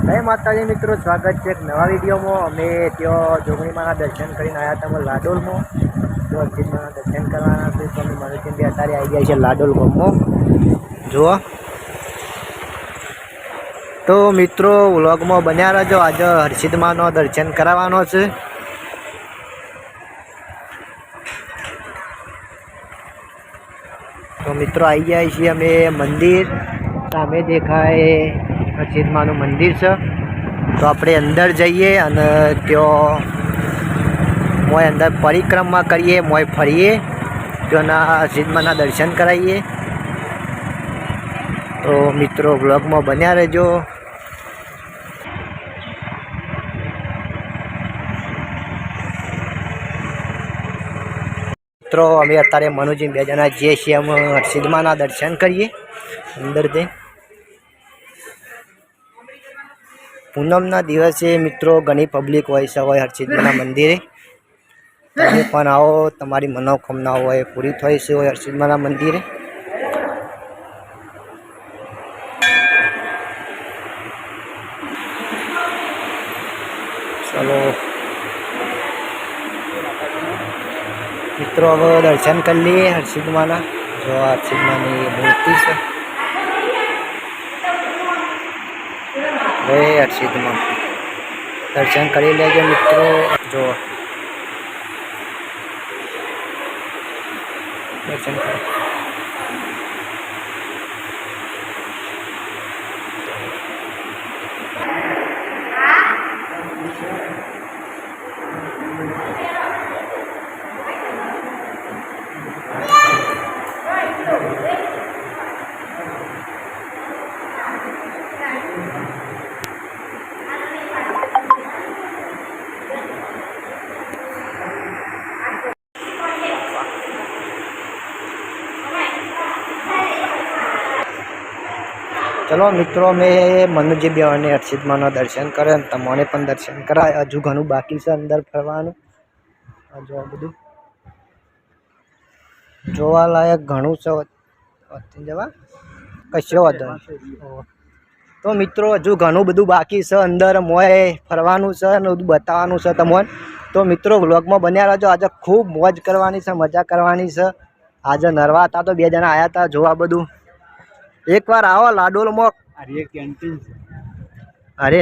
જય માતાજી મિત્રો, સ્વાગત છે એક નવા વિડીયોમાં। અમે ત્યાં જોગણીમાના દર્શન કરીને આવ્યા હતા લાડોલમાં। તો હરસિદ્ધિમાના દર્શન કરવાના છે તો અમે મનુષ્ય બી અત્યારે આવી ગયા છે લાડોલ ગામમાં। જુઓ તો મિત્રો વ્લોગમાં બન્યા રહેજો। આજે હરસિદ્ધિમાનો દર્શન કરાવવાનો છે। તો મિત્રો આવી ગયા છીએ અમે મંદિર, સામે દેખાય હરસિદ્ધિમાનું મંદિર છે। તો આપણે અંદર જઈએ અને ત્યાં મોય અંદર પરિક્રમા કરીએ, મોય ફરીએ, ત્યાંના હરસિદ્ધિમાના દર્શન કરાવીએ। તો મિત્રો વ્લોગમાં બન્યા રહેજો। મિત્રો અમે અત્યારે મનુજી બે જણા જઈએ છીએ અમે હરસિદ્ધિમાના દર્શન કરીએ અંદર જઈ। પૂનમના દિવસે મિત્રો ઘણી પબ્લિક હોય છે હરસિદ્ધિમાના મંદિરે। તમે પણ આવો, તમારી મનોકામના હોય પૂરી થઈ છે હરસિદ્ધિમાના મંદિરે। ચલો મિત્રો હવે દર્શન કરી લઈએ હરસિદ્ધિમાના। જો હરસિદ્ધિમાની મૂર્તિ છે, જય હરસિદ્ધિમાં, દર્શન કરી લેજો મિત્રો। જો દર્શન કરો। चलो मित्रों में मनुजी बेवाने हरसिद्धिमाना दर्शन करे, तमने पण दर्शन कराय। हजू घणु बाकी छे अंदर फरवानुं। जो बधुं जोवालायक घणुं छे, जवा कशो वांधो नहीं। तो मित्रों हजू घणुं बधुं बाकी छे अंदर मोय फरवानुं छे ने बधुं बताववानुं छे तमोने। तो मित्रों व्लॉग में बन्या रहो। आज खूब मौज करवानी छे, मजा करवानी छे। आज नरवा था तो बे जना आया था जोवा बधुं। एक बार आओ लाडोल में। अरे कैंटीन अरे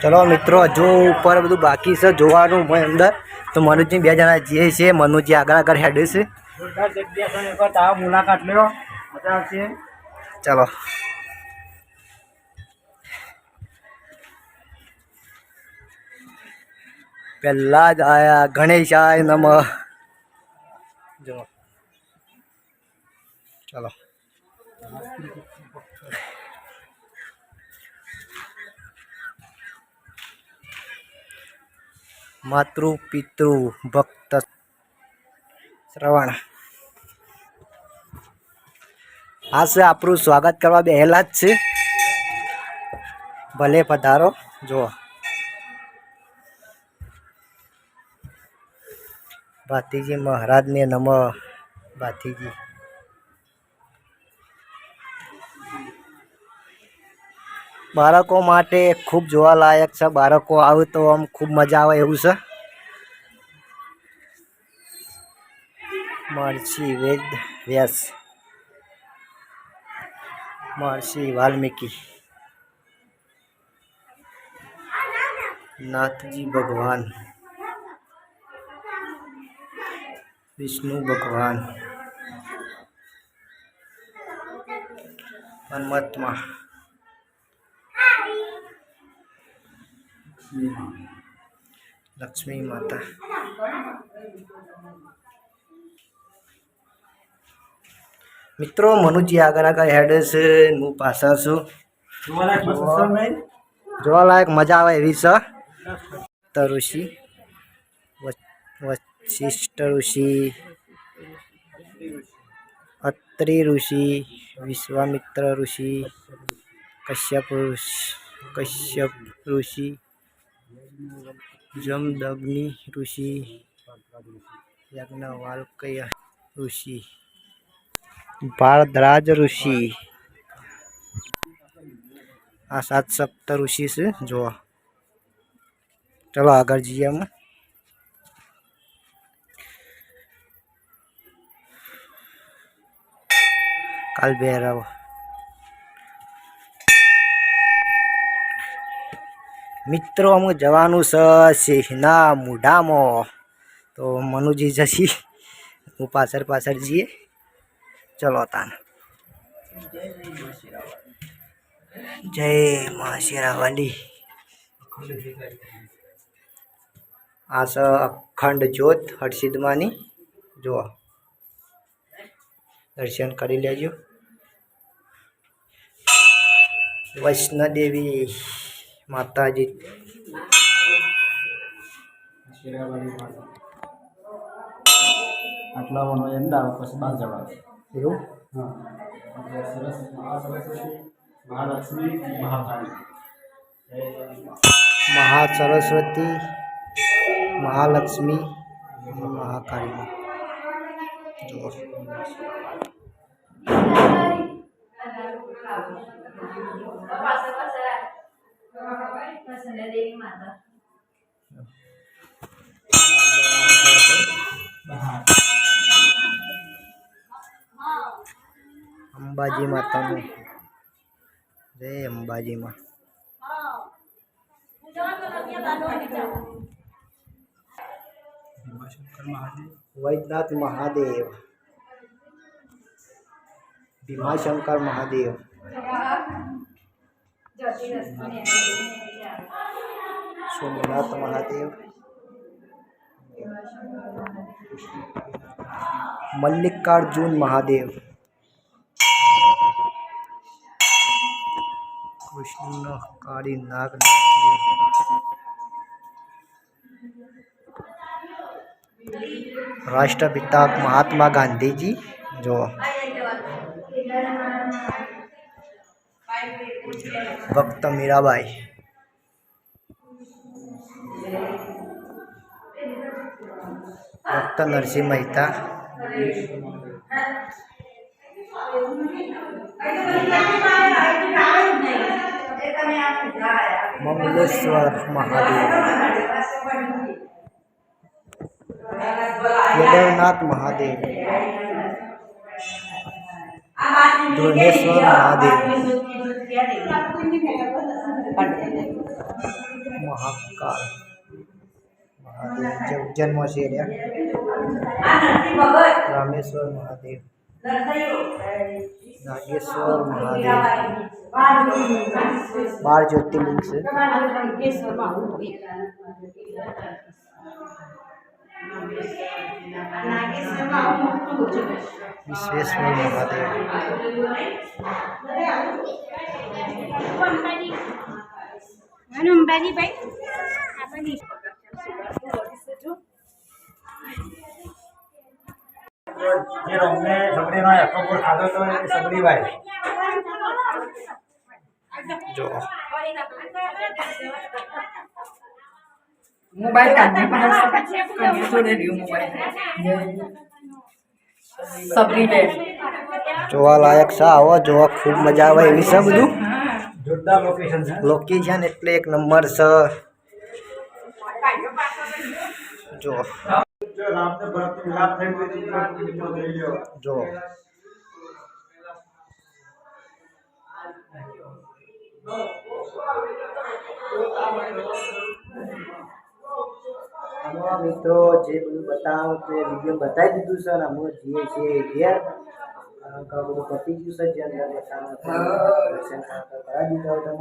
चलो मित्रों हजू ऊपर बधुं बाकी से जोवानुं मैं अंदर। तो मनुजी बे जना जे छे, मनुजी आगळ आगळ हेडे छे। मुलाकात लो, मजा आवशे। चलो पहला ज आया गणेशाय नमः। जो चलो मातृ पितृ भक्त श्रवण आ से आपरू स्वागत करवा बेहेला ज छे। भले पधारो। जो भातीजी महाराज ने नमः। भातीजी बाळको माटे खूब जोवालायक छे। बाळको आवे तो आम खूब मजा आवे एवुं छे। महर्षि वेद व्यास, महर्षि वाल्मीकि, नाथजी भगवान, विष्णु भगवान, परमात्मा, लक्ष्मी माता। मित्रों मनुजी आगळ आगळ हेडे छे, हूँ पाछळ छुं। जोवालायक मजा आवे एवी छे। ऋषि वशिष्ठ ऋषि, अत्रि ऋषि, विश्वामित्र ऋषि, कश्यप ऋषि, जमदग्नि ऋषि, याज्ञवल्क्य ऋषि, भारद्वाज ऋषि, આ 7 સપ્ત ઋષિ છે જો. ચલો આગળ જઈએ અમે. કાલ ભૈરવ મિત્રો અમે જવાનું છે સિંહના મૂઢામાં. તો મનુજી જશી, હું પાછળ જઈએ. ચલો તાન. જય મા શેરાવાલી. આ છે અખંડ જ્યોત હરસિદ્ધમાની જો. દર્શન કરી લેજો. વૈષ્ણોદેવી માતાજી. આટલા વાનો એંડા પછી બહાર જવા એવું. હા સરસ મહાસરસ્વતી મહાલક્ષ્મી મહાકાળી મહાસરસ્વતી મહાલક્ષ્મી મહાકાળી જો. અંબાજી માતાનું જય અંબાજી માં. વૈદ્યનાથ મહાદેવ, ભીમાશંકર મહાદેવ, સોમનાથ મહાદેવ, મલ્લિકાર્જુન મહાદેવ, કૃષ્ણ કાળી નાગ, રાષ્ટ્રપિતા મહાત્મા ગાંધીજી જો. ભક્ત મીરાબાઈ, ભક્ત નરસિંહ મહેતા, મમલેશ્વર મહાદેવ, કેદારનાથ મહાદેવ, ધ્રુવેશ્વર મહાદેવ, મહાકાલ મહાદેવ જે ઉજ્જૈનમાં છે રામેશ્વર મહાદેવ, નાગેશ્વર મહાદેવ. 12 જ્યોતિર્લિંગ છે. વિશ્વેશ્વર મહાદેવ, જે રોમને સગડીનો એકપોર ખાધો તો એ સગડીભાઈ જો. મોબાઈલ કાઢને પણ જોડે રહ્યું મોબાઈલ સબરી લે જોવા લાયક છે. આવો જોવા ખૂબ મજા આવે એવી છે. બધું જોરદાર લોકેશન છે. લોકેશન એટલે એક નંબર છે જો. જો રામને ભરત મિલાપ થઈ ગયો જો મિત્રો જે બધું બતાવો તે વિડીયો બતાવી દીધું છે અને અમે જઈએ છીએ ઘેર. બધું પતી ગયું છે. જે અંદર બતાવો દર્શન કરાવી દીધા.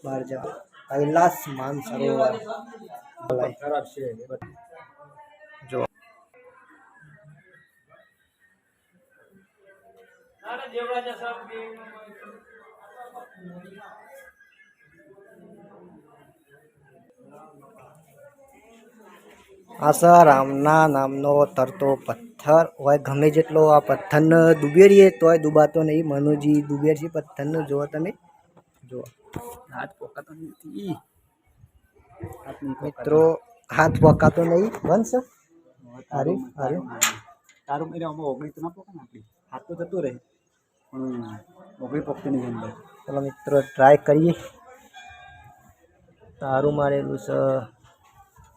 બહાર જવા કૈલાસ માનસરોવર ખરાબ છે. જો. આસારામના નામનો તરતો પથ્થર હોય. ગમે જેટલો આ પથ્થરને ડૂબી રહીએ તોય ડૂબાતો નહીં. મનુજી ડૂબે છે પથ્થરને. જુઓ તમે જુઓ. હાથ પોકાતો નથી મિત્રો, હાથ પોકાતો નહીં. વંશ હારું હારું તારું મેરે અમે ઓગણી તો ના પોકા ને આપણી હાથ તો જતું રહે. બગડી પકતી નહીં અંદર. ચલો મિત્રો ટ્રાય કરીએ. તારું મારેલું છે,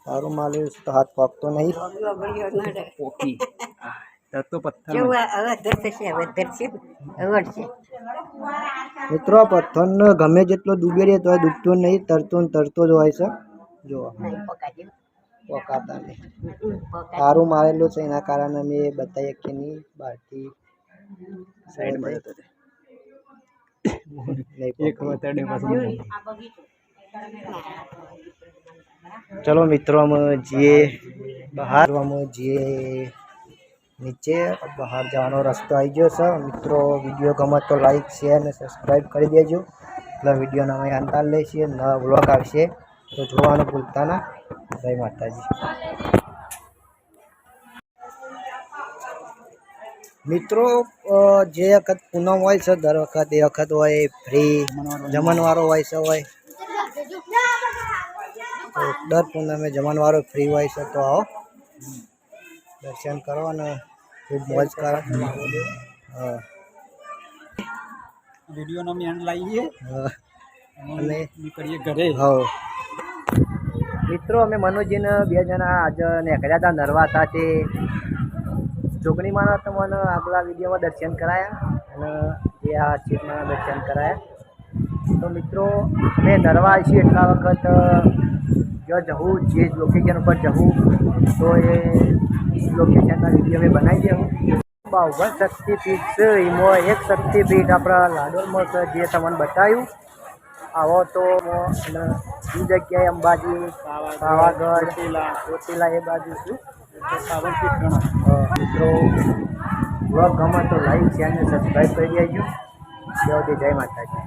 તારું મારેલું છે તો હાથ પકતો નહીં. પોકી તો પથ્થર મિત્રો આ પથ્થરને ગમે જેટલો ડૂબે રહે તો ડૂબતો નહીં, તરતો ને તરતો જ હોય છે. જો પકાતા નહીં. તારું મારેલું છે એના કારણે અમે બતાવીએ કે નહીં બહારથી સાઈડમાં જતો રહે. એક વતરડે પાછું ચલો મિત્રો અમે જઈએ બહાર. અમે જઈએ નીચે. બહાર જવાનો રસ્તો આવી ગયો છે. મિત્રો વિડીયો ગમે તો લાઈક શેર અને સબસ્ક્રાઈબ કરી દેજો. એટલે વિડીયોના અમે અંતર લઈશું. નવા વ્લોગ આવશે તો જોવાનું ભૂલતા ના. જય માતાજી. મિત્રો જે વખત પૂનમ હોય છે દર વખત એ વખત હોય ફ્રી જમણવારો હોય છે. તો દર પૂનમે જમણવારો ફ્રી હોય છે તો આવો દર્શન કરો અને ખૂબ મોજ કરો. હા વિડીયોનો અમે એન્ડ લાવીએ અને નીકળીએ ઘરે. હા મિત્રો અમે મનોજીને બે જણા આજે નીકળ્યા હતા નરવાતા તે જોગણીમાંના તમને આગલા વિડીયોમાં દર્શન કરાયા અને જે આ ચીજમાં દર્શન કરાયા. તો મિત્રો અમે નરવા આવીશું એટલા વખત જો જવું જે લોકેશન ઉપર જવું તો એ લોકેશનના વિડીયો અમે બનાવી દેવું. બાવન શક્તિપીઠ છે એમાં એક શક્તિપીઠ આપણા લાડોલમાં છે જે તમને બતાવ્યું. આવો તો અને એ જગ્યાએ અંબાજી પાવાગઢ ચોટીલા એ બાજુ છું. મિત્રો બ્લોગ ગમે તો લાઈક શેર અને સબસ્ક્રાઈબ કરી દેજો. જય માતાજી.